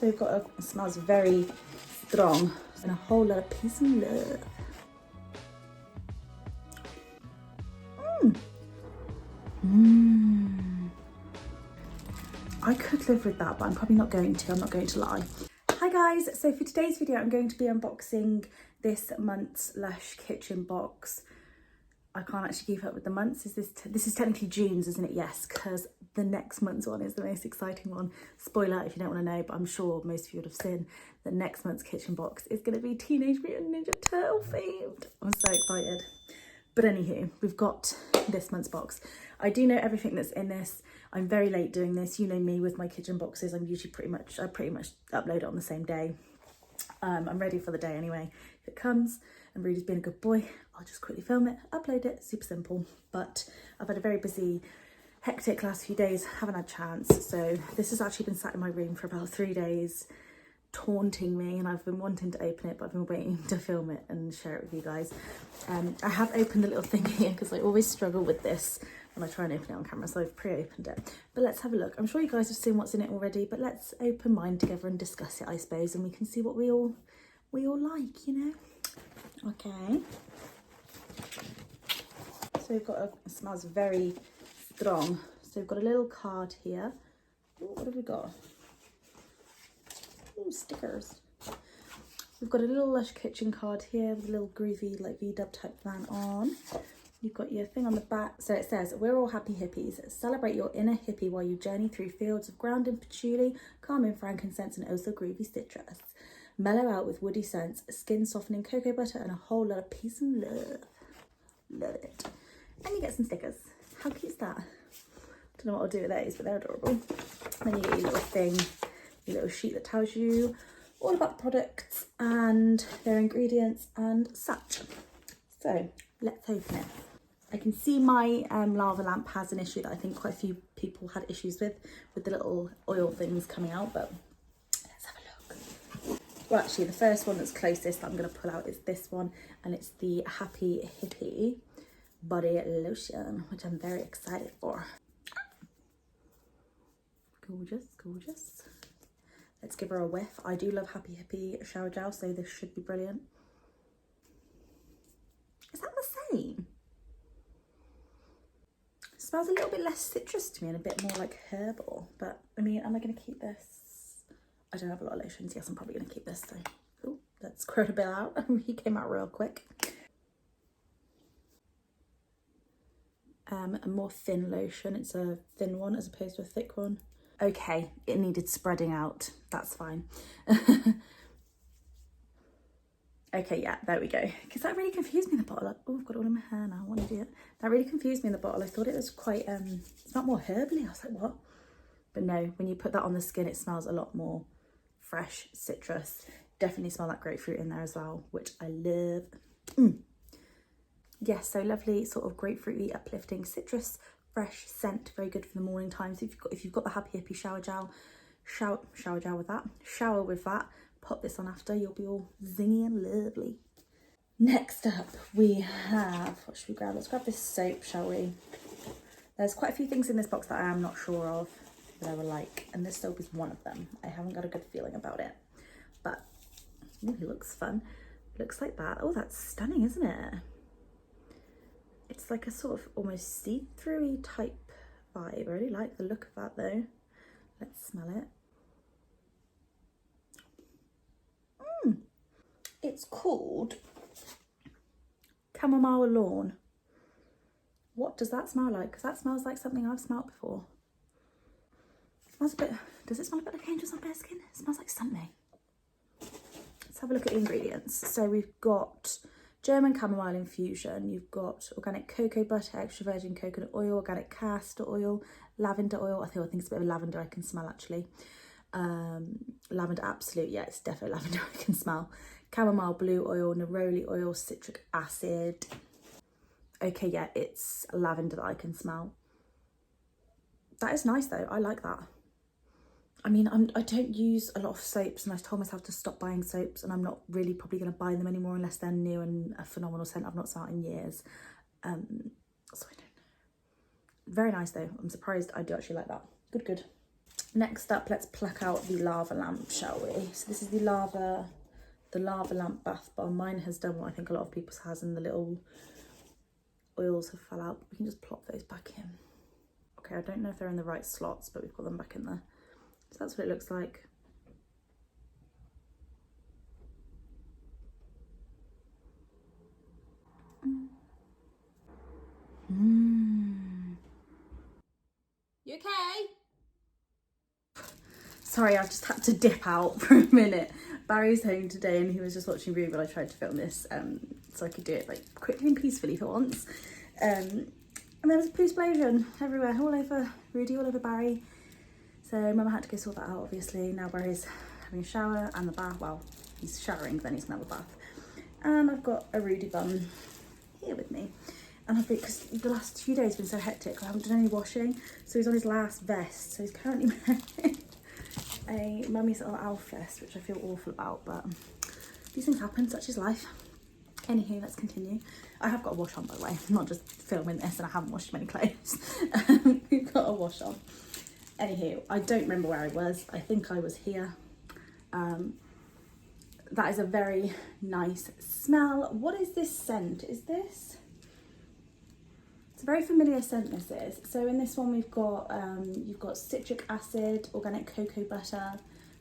So we've got it smells very strong and a whole lot of peace and love. I could live with that, but I'm probably not going to. I'm not going to lie. Hi guys, so for today's video I'm going to be unboxing this month's Lush Kitchen box. I can't actually keep up with the months. This is technically June's, isn't it? Yes, because the next month's one is the most exciting one. Spoiler if you don't want to know, but I'm sure most of you would have seen that next month's kitchen box is going to be Teenage Mutant Ninja Turtle themed. I'm so excited. But anywho, we've got this month's box. I do know everything that's in this. I'm very late doing this. You know me with my kitchen boxes. I'm usually pretty much upload it on the same day. I'm ready for the day anyway. If it comes and Rudy's been a good boy, I'll just quickly film it, upload it, super simple. But I've had a very busy, hectic last few days, haven't had a chance. So this has actually been sat in my room for about 3 days, taunting me, and I've been wanting to open it, but I've been waiting to film it and share it with you guys. I have opened the little thing here because I always struggle with this when I try and open it on camera, so I've pre-opened it. But let's have a look. I'm sure you guys have seen what's in it already, but let's open mine together and discuss it, I suppose, and we can see what we all like, you know. Okay. So we've got it smells very strong. So we've got a little card here. Ooh, what have we got? Ooh, stickers. We've got a little Lush Kitchen card here with a little groovy like V-dub type van on. You've got your thing on the back. So it says, "We're all happy hippies. Celebrate your inner hippie while you journey through fields of grounding patchouli, calming frankincense, and also groovy citrus. Mellow out with woody scents, skin softening cocoa butter, and a whole lot of peace and love." Love it. And you get some stickers. How cute is that? Don't know what I'll do with those, but they're adorable. And then you get your little thing, your little sheet that tells you all about the products and their ingredients and such. So let's open it. I can see my lava lamp has an issue that I think quite a few people had issues with the little oil things coming out, but let's have a look. Well, actually the first one that's closest that I'm going to pull out is this one, and it's the Happy Hippie body lotion, which I'm very excited for. Gorgeous, gorgeous. Let's give her a whiff. I do love Happy Hippie shower gel, so this should be brilliant. Is that the same? It smells a little bit less citrus to me and a bit more like herbal, but I mean, am I going to keep this? I don't have a lot of lotions. Yes, I'm probably going to keep this, so ooh, let's squirt a bit out. He came out real quick. A more thin lotion. It's a thin one as opposed to a thick one. Okay, it needed spreading out. That's fine. Okay, yeah, there we go. Because that really confused me in the bottle. Oh, I've got it all in my hair now. What an idiot. That really confused me in the bottle. I thought it was quite, it's not more herbally. I was like, what? But no, when you put that on the skin, it smells a lot more fresh citrus. Definitely smell that grapefruit in there as well, which I love. Yes, so lovely sort of grapefruity, uplifting citrus, fresh scent. Very good for the morning time. So if you've got the Happy Hippie shower gel, shower gel with that. Shower with that. Pop this on after, you'll be all zingy and lovely. Next up we have, what should we grab? Let's grab this soap, shall we? There's quite a few things in this box that I am not sure of that I would like, and this soap is one of them. I haven't got a good feeling about it, but ooh, it looks fun. Looks like that. Oh, that's stunning, isn't it? It's like a sort of almost see-through-y type vibe. I really like the look of that though. Let's smell it. It's called Chamomile Lawn. What does that smell like? Because that smells like something I've smelled before. It smells a bit, does it smell a bit like Angels on Bearskin? It smells like something. Let's have a look at the ingredients. So we've got German chamomile infusion. You've got organic cocoa butter, extra virgin coconut oil, organic castor oil, lavender oil. I think it's a bit of lavender I can smell actually. Lavender absolute, yeah, it's definitely lavender I can smell. Chamomile blue oil, neroli oil, citric acid. Okay, yeah, it's lavender that I can smell. That is nice though, I like that. I mean, I don't use a lot of soaps, and I told myself to stop buying soaps, and I'm not really probably going to buy them anymore unless they're new and a phenomenal scent I've not smelled in years. So I don't know. Very nice though. I'm surprised I do actually like that. Good, good. Next up, let's pluck out the lava lamp, shall we? So this is the lava lamp bath bomb. Mine has done what I think a lot of people's has, and the little oils have fell out. We can just plop those back in. Okay, I don't know if they're in the right slots, but we've got them back in there. So that's what it looks like. You okay? Sorry, I've just had to dip out for a minute. Barry's home today and he was just watching Ruby while I tried to film this so I could do it like quickly and peacefully for once. And there was a poo explosion everywhere, all over Rudy, all over Barry. So Mama had to go sort that out, obviously. Now Barry's having a shower and the bath. Well, he's showering, then he's gonna have a bath. And I've got a Rudy bum here with me. And I've been, because the last few days have been so hectic, I haven't done any washing. So he's on his last vest. So he's currently wearing a mummy's little Alf vest, which I feel awful about, but these things happen, such is life. Anywho, let's continue. I have got a wash on, by the way. I'm not just filming this and I haven't washed many clothes. We've got a wash on. Anywho, I don't remember where I was. I think I was here. That is a very nice smell. What is this scent? Is this? It's a very familiar scent, this is. So in this one we've got, you've got citric acid, organic cocoa butter,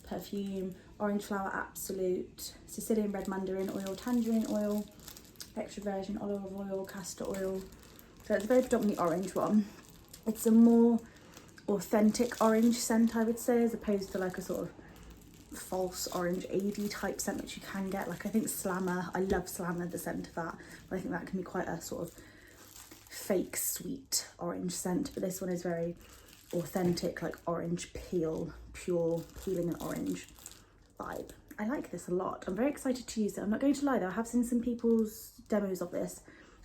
perfume, orange flower absolute, Sicilian red mandarin oil, tangerine oil, extra virgin olive oil, castor oil. So it's a very predominantly orange one. It's a more authentic orange scent, I would say, as opposed to like a sort of false orange AD type scent which you can get. Like I think Slammer, I love Slammer, the scent of that, but I think that can be quite a sort of fake sweet orange scent, but this one is very authentic, like orange peel, pure peeling an orange vibe. I like this a lot. I'm very excited to use it. I'm not going to lie though, I have seen some people's demos of this.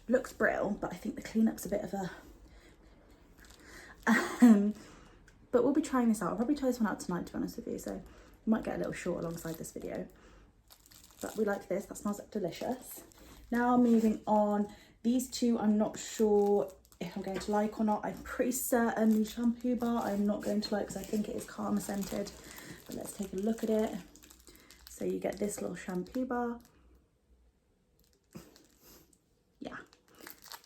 Looks brittle, but I think the cleanup's a bit of a but we'll be trying this out. I'll probably try this one out tonight, to be honest with you, so it might get a little short alongside this video, but we like this. That smells delicious. Now moving on, these two I'm not sure if I'm going to like or not. I'm pretty certain the shampoo bar I'm not going to like because I think it is Karma scented, but let's take a look at it. So you get this little shampoo bar. Yeah,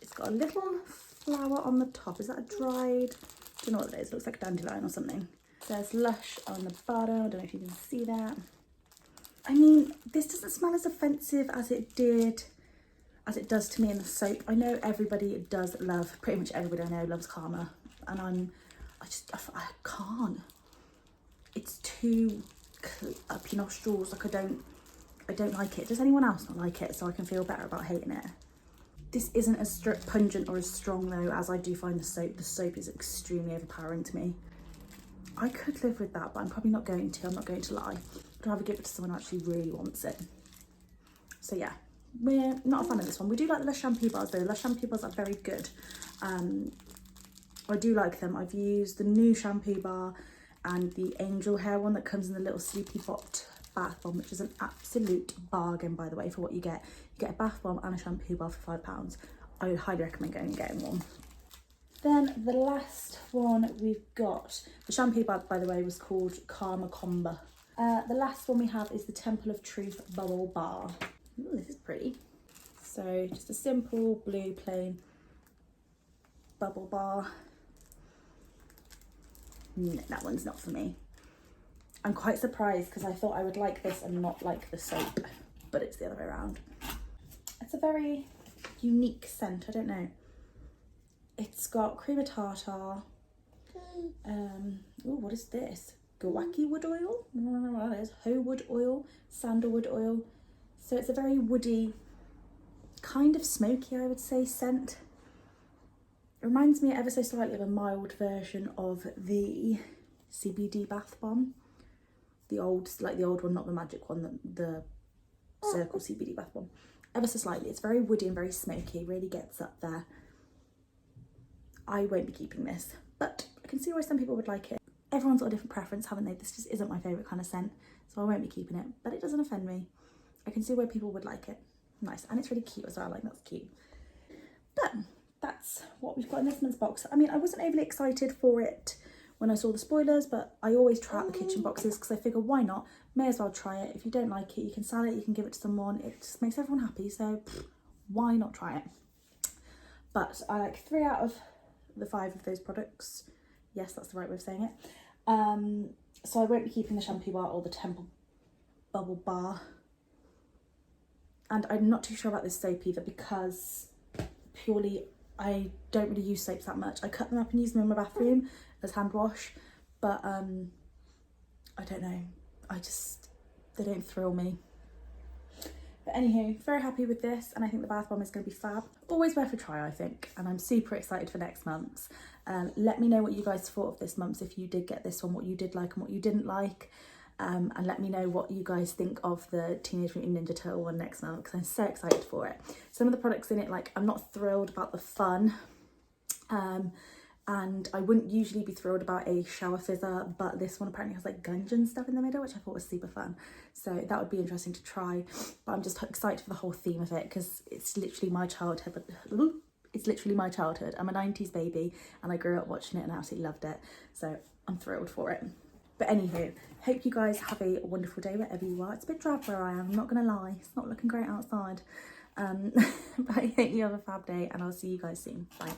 it's got a little flower on the top. Is that a dried, I don't know what it is, it looks like a dandelion or something. It says Lush on the bottom, I don't know if you can see that. I mean, this doesn't smell as offensive as it does to me in the soap. I know everybody does love, pretty much everybody I know loves Karma, and I can't. It's too up your nostrils. Like I don't like it. Does anyone else not like it? So I can feel better about hating it. This isn't as pungent or as strong though as I do find the soap. The soap is extremely overpowering to me. I could live with that, but I'm probably not going to. I'm not going to lie. I'd rather give it to someone who actually really wants it. So yeah. We're not a fan of this one. We do like the Lush shampoo bars though. Lush shampoo bars are very good. I do like them. I've used the new shampoo bar and the angel hair one that comes in the little sleepy bot bath bomb, which is an absolute bargain, by the way, for what you get. You get a bath bomb and a shampoo bar for £5. I would highly recommend going and getting one. Then the last one we've got, the shampoo bar, by the way, was called Karma Combo. The last one we have is the Temple of Truth Bubble Bar. Ooh, this is pretty. So just a simple blue plain bubble bar. No, that one's not for me. I'm quite surprised because I thought I would like this and not like the soap, but it's the other way around. It's a very unique scent, I don't know. It's got cream of tartar. Ooh, what is this? Guwaki wood oil? I don't know what that is. Hoe wood oil, sandalwood oil. So it's a very woody, kind of smoky, I would say, scent. It reminds me ever so slightly of a mild version of the CBD bath bomb. The old one, not the magic one, the circle CBD bath bomb. Ever so slightly. It's very woody and very smoky, really gets up there. I won't be keeping this, but I can see why some people would like it. Everyone's got a different preference, haven't they? This just isn't my favourite kind of scent, so I won't be keeping it, but it doesn't offend me. I can see why people would like it. Nice, and it's really cute as well, like that's cute. But that's what we've got in this month's box. I mean, I wasn't overly excited for it when I saw the spoilers, but I always try out the kitchen boxes because I figure why not, may as well try it. If you don't like it, you can sell it, you can give it to someone, it just makes everyone happy, so why not try it? But I like 3 out of the 5 of those products. Yes, that's the right way of saying it. So I won't be keeping the shampoo bar or the Temple Bubble bar. And I'm not too sure about this soap either because purely I don't really use soaps that much. I cut them up and use them in my bathroom as hand wash, but I don't know. They don't thrill me. But anywho, very happy with this, and I think the bath bomb is going to be fab. Always worth a try, I think, and I'm super excited for next month's. Let me know what you guys thought of this month's, if you did get this one, what you did like and what you didn't like. And let me know what you guys think of the Teenage Mutant Ninja Turtle one next month, because I'm so excited for it. Some of the products in it, like, I'm not thrilled about the fun, and I wouldn't usually be thrilled about a shower fizzer, but this one apparently has like Gungeon stuff in the middle, which I thought was super fun, so that would be interesting to try. But I'm just excited for the whole theme of it because it's literally my childhood. It's literally my childhood. I'm a 90s baby and I grew up watching it and I absolutely loved it, so I'm thrilled for it. But anywho, hope you guys have a wonderful day wherever you are. It's a bit drab where I am, I'm not gonna lie. It's not looking great outside. But I hope you have a fab day and I'll see you guys soon. Bye.